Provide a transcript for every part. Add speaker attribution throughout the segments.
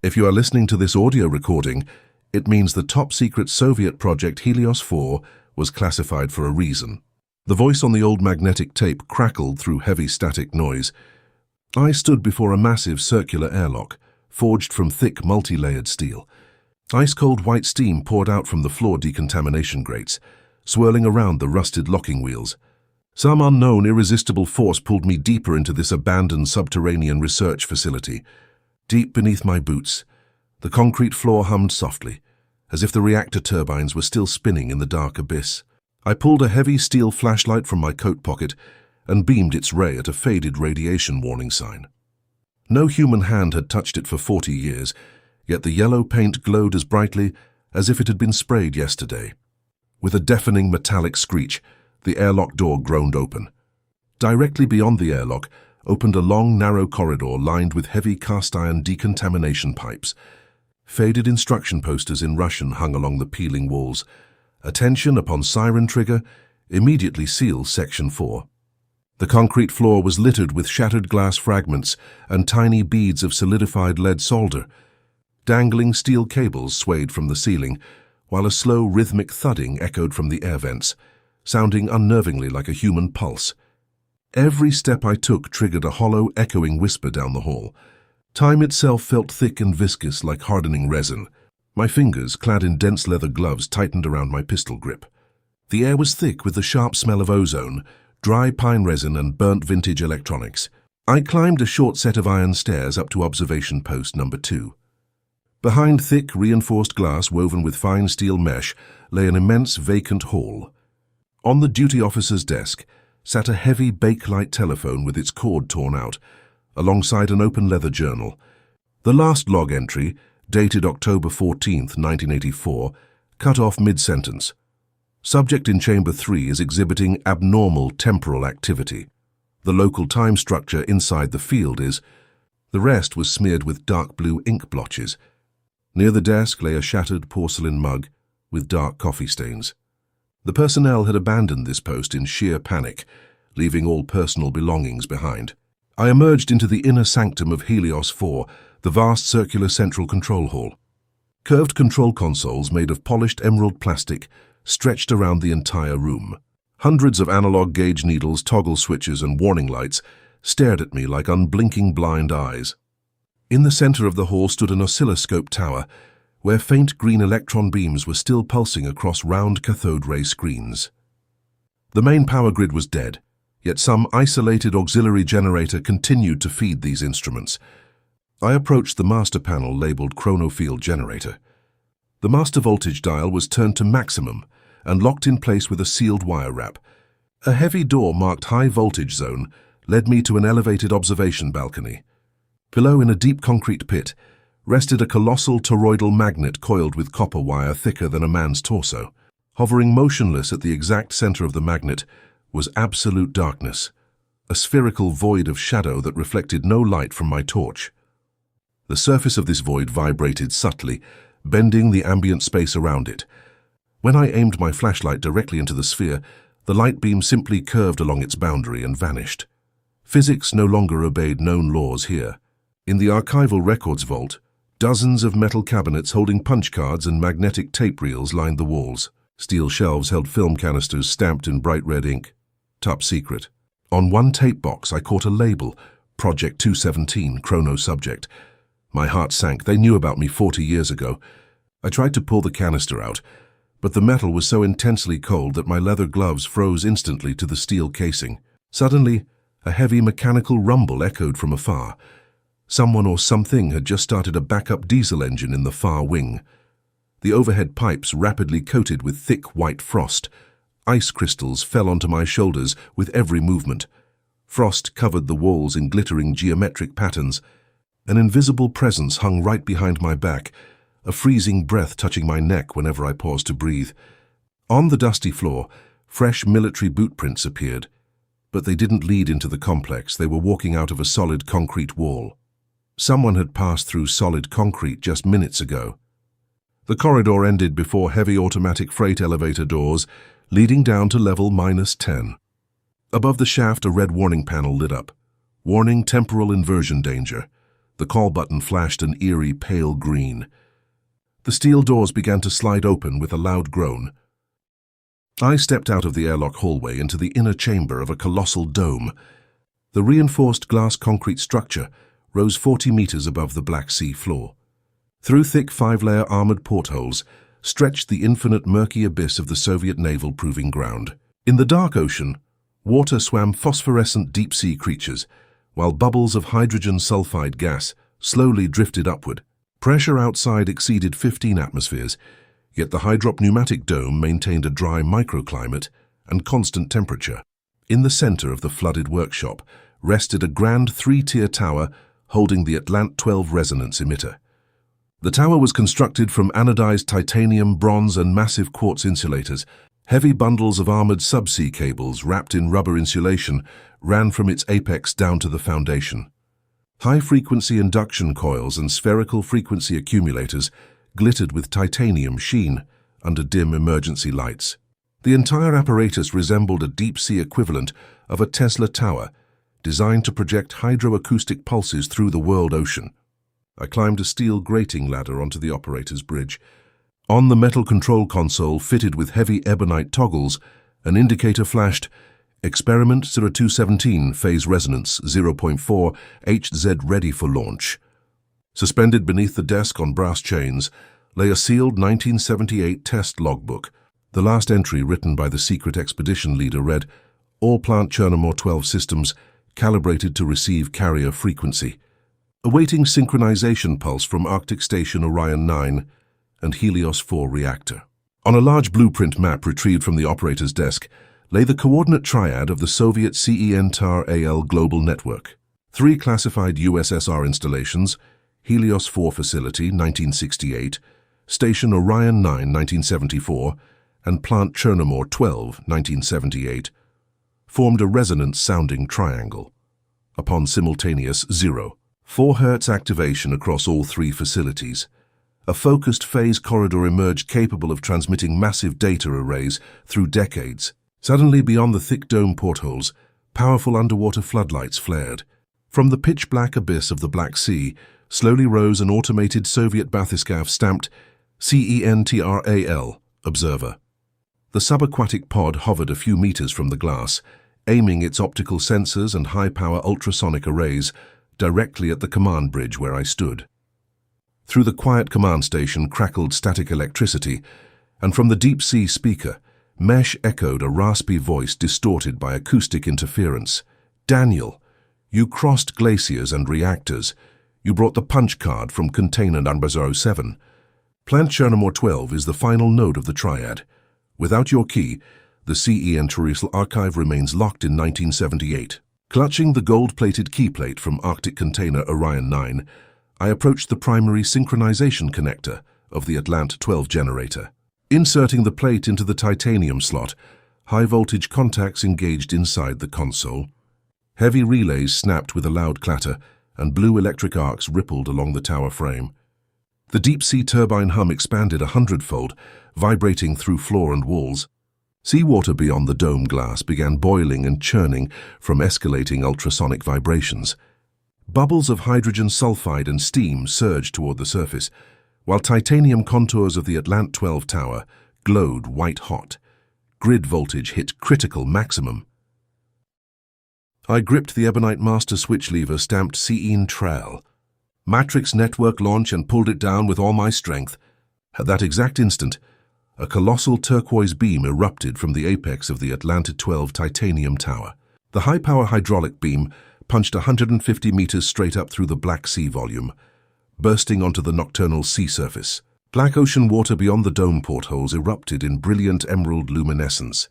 Speaker 1: If you are listening to this audio recording, it means the top-secret Soviet project Helios-4 was classified for a reason. The voice on the old magnetic tape crackled through heavy static noise. I stood before a massive circular airlock, forged from thick multi-layered steel. Ice-cold white steam poured out from the floor decontamination grates, swirling around the rusted locking wheels. Some unknown, irresistible force pulled me deeper into this abandoned subterranean research facility. Deep beneath my boots, the concrete floor hummed softly, as if the reactor turbines were still spinning in the dark abyss. I pulled a heavy steel flashlight from my coat pocket and beamed its ray at a faded radiation warning sign. No human hand had touched it for 40 years, yet the yellow paint glowed as brightly as if it had been sprayed yesterday. With a deafening metallic screech, the airlock door groaned open. Directly beyond the airlock opened a long, narrow corridor lined with heavy cast-iron decontamination pipes. Faded instruction posters in Russian hung along the peeling walls. Attention upon siren trigger, immediately seal Section 4. The concrete floor was littered with shattered glass fragments and tiny beads of solidified lead solder. Dangling steel cables swayed from the ceiling, while a slow, rhythmic thudding echoed from the air vents, sounding unnervingly like a human pulse. Every step I took triggered a hollow, echoing whisper down the hall. Time itself felt thick and viscous like hardening resin. My fingers, clad in dense leather gloves, tightened around my pistol grip. The air was thick with the sharp smell of ozone, dry pine resin and burnt vintage electronics. I climbed a short set of iron stairs up to observation post number 2. Behind thick, reinforced glass woven with fine steel mesh lay an immense vacant hall. On the duty officer's desk sat a heavy bakelite telephone with its cord torn out, alongside an open leather journal. The last log entry, dated October 14, 1984, cut off mid-sentence. Subject in Chamber 3 is exhibiting abnormal temporal activity. The local time structure inside the field is. The rest was smeared with dark blue ink blotches. Near the desk lay a shattered porcelain mug with dark coffee stains. The personnel had abandoned this post in sheer panic, leaving all personal belongings behind. I emerged into the inner sanctum of Helios-4, the vast circular central control hall. Curved control consoles made of polished emerald plastic stretched around the entire room. Hundreds of analog gauge needles, toggle switches, and warning lights stared at me like unblinking blind eyes. In the center of the hall stood an oscilloscope tower, where faint green electron beams were still pulsing across round cathode ray screens. The main power grid was dead, yet some isolated auxiliary generator continued to feed these instruments. I approached the master panel labeled chronofield generator. The master voltage dial was turned to maximum and locked in place with a sealed wire wrap. A heavy door marked high voltage zone led me to an elevated observation balcony. Below, in a deep concrete pit, rested a colossal toroidal magnet coiled with copper wire thicker than a man's torso. Hovering motionless at the exact center of the magnet was absolute darkness, a spherical void of shadow that reflected no light from my torch. The surface of this void vibrated subtly, bending the ambient space around it. When I aimed my flashlight directly into the sphere, the light beam simply curved along its boundary and vanished. Physics no longer obeyed known laws here. In the archival records vault, dozens of metal cabinets holding punch cards and magnetic tape reels lined the walls. Steel shelves held film canisters stamped in bright red ink. Top secret. On one tape box I caught a label, Project 217, Chrono Subject. My heart sank. They knew about me 40 years ago. I tried to pull the canister out, but the metal was so intensely cold that my leather gloves froze instantly to the steel casing. Suddenly, a heavy mechanical rumble echoed from afar. Someone or something had just started a backup diesel engine in the far wing. The overhead pipes rapidly coated with thick white frost. Ice crystals fell onto my shoulders with every movement. Frost covered the walls in glittering geometric patterns. An invisible presence hung right behind my back, a freezing breath touching my neck whenever I paused to breathe. On the dusty floor, fresh military boot prints appeared, but they didn't lead into the complex. They were walking out of a solid concrete wall. Someone had passed through solid concrete just minutes ago. The corridor ended before heavy automatic freight elevator doors leading down to level -10. Above the shaft, a red warning panel lit up. Warning: temporal inversion danger. The call button flashed an eerie pale green. The steel doors began to slide open with a loud groan. I stepped out of the airlock hallway into the inner chamber of a colossal dome. The reinforced glass concrete structure rose 40 meters above the Black Sea floor. Through thick 5-layer armored portholes stretched the infinite murky abyss of the Soviet naval proving ground. In the dark ocean, water swam phosphorescent deep-sea creatures, while bubbles of hydrogen sulfide gas slowly drifted upward. Pressure outside exceeded 15 atmospheres, yet the hydropneumatic dome maintained a dry microclimate and constant temperature. In the center of the flooded workshop rested a grand 3-tier tower holding the Atlant-12 resonance emitter. The tower was constructed from anodized titanium, bronze, and massive quartz insulators. Heavy bundles of armored subsea cables wrapped in rubber insulation ran from its apex down to the foundation. High-frequency induction coils and spherical frequency accumulators glittered with titanium sheen under dim emergency lights. The entire apparatus resembled a deep-sea equivalent of a Tesla tower, designed to project hydroacoustic pulses through the world ocean. I climbed a steel grating ladder onto the operator's bridge. On the metal control console fitted with heavy ebonite toggles, an indicator flashed, Experiment 0217, phase resonance 0.4, HZ ready for launch. Suspended beneath the desk on brass chains lay a sealed 1978 test logbook. The last entry, written by the secret expedition leader, read, "All plant Chernomor-12 systems calibrated to receive carrier frequency. Awaiting synchronization pulse from Arctic Station Orion 9 and Helios 4 reactor." On a large blueprint map retrieved from the operator's desk lay the coordinate triad of the Soviet CENTAR-AL global network. 3 classified USSR installations, Helios 4 facility, 1968, Station Orion 9, 1974, and Plant Chernomor-12, 1978, formed a resonance-sounding triangle. Upon simultaneous 0.4 Hz activation across all 3 facilities, a focused phase corridor emerged capable of transmitting massive data arrays through decades. Suddenly, beyond the thick dome portholes, powerful underwater floodlights flared. From the pitch-black abyss of the Black Sea slowly rose an automated Soviet bathyscaphe stamped CENTAR-AL, Observer. The subaquatic pod hovered a few meters from the glass, aiming its optical sensors and high-power ultrasonic arrays directly at the command bridge where I stood. Through the quiet command station crackled static electricity, and from the deep-sea speaker, mesh echoed a raspy voice distorted by acoustic interference. "Daniel, you crossed glaciers and reactors. You brought the punch card from container number 07. Plant Chernomor-12 is the final node of the triad. Without your key, the CENTAR archive remains locked in 1978. Clutching the gold-plated keyplate from Arctic container Orion 9, I approached the primary synchronization connector of the Atlant-12 generator. Inserting the plate into the titanium slot, high-voltage contacts engaged inside the console. Heavy relays snapped with a loud clatter, and blue electric arcs rippled along the tower frame. The deep-sea turbine hum expanded 100-fold, vibrating through floor and walls. Seawater beyond the dome glass began boiling and churning from escalating ultrasonic vibrations. Bubbles of hydrogen sulfide and steam surged toward the surface, while titanium contours of the Atlant-12 tower glowed white-hot. Grid voltage hit critical maximum. I gripped the ebonite master switch lever stamped CENTAR-AL. Matrix network launch, and pulled it down with all my strength. At that exact instant, a colossal turquoise beam erupted from the apex of the Atlant-12 titanium tower. The high-power hydraulic beam punched 150 meters straight up through the Black Sea volume, bursting onto the nocturnal sea surface. Black ocean water beyond the dome portholes erupted in brilliant emerald luminescence.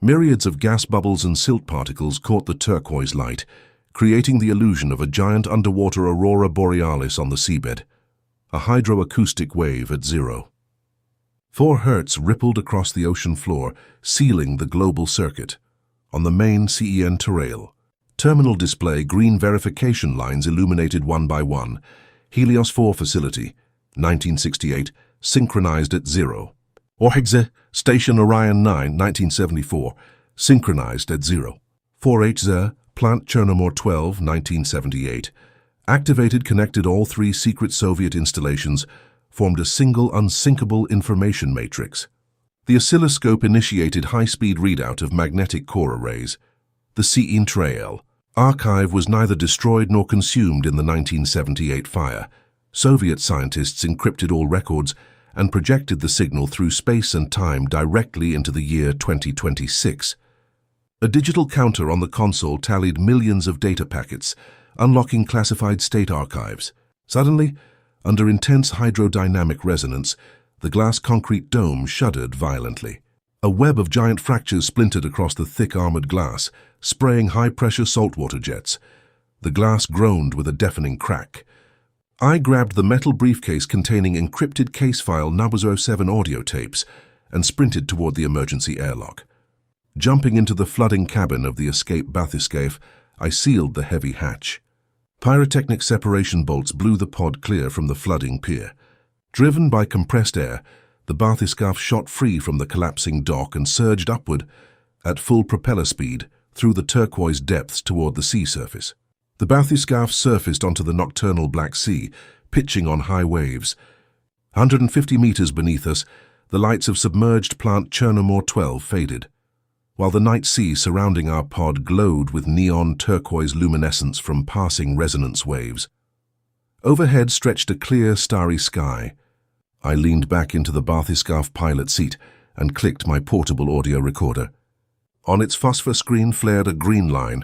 Speaker 1: Myriads of gas bubbles and silt particles caught the turquoise light, creating the illusion of a giant underwater aurora borealis on the seabed, a hydroacoustic wave at 0.4 Hz rippled across the ocean floor, sealing the global circuit. On the main CENTAR-AL terminal display, green verification lines illuminated one by one. Helios 4 facility, 1968, synchronized at 0. Orhigze, Station Orion 9, 1974, synchronized at 0. 4HZ, Plant Chernomor-12, 1978, Activated connected all three secret Soviet installations, formed a single unsinkable information matrix. The oscilloscope initiated high-speed readout of magnetic core arrays. The CE trail archive was neither destroyed nor consumed in the 1978 fire. Soviet scientists encrypted all records and projected the signal through space and time directly into the year 2026. A digital counter on the console tallied millions of data packets, unlocking classified state archives. Suddenly, under intense hydrodynamic resonance, the glass concrete dome shuddered violently. A web of giant fractures splintered across the thick armored glass, spraying high-pressure saltwater jets. The glass groaned with a deafening crack. I grabbed the metal briefcase containing encrypted case file No. 07 audio tapes and sprinted toward the emergency airlock. Jumping into the flooding cabin of the escape bathyscaphe, I sealed the heavy hatch. Pyrotechnic separation bolts blew the pod clear from the flooding pier. Driven by compressed air, the bathyscaphe shot free from the collapsing dock and surged upward at full propeller speed through the turquoise depths toward the sea surface. The bathyscaphe surfaced onto the nocturnal Black Sea, pitching on high waves. 150 meters beneath us, the lights of submerged plant Chernomor-12 faded, while the night sea surrounding our pod glowed with neon turquoise luminescence from passing resonance waves. Overhead stretched a clear, starry sky. I leaned back into the bathyscaphe pilot seat and clicked my portable audio recorder. On its phosphor screen flared a green line,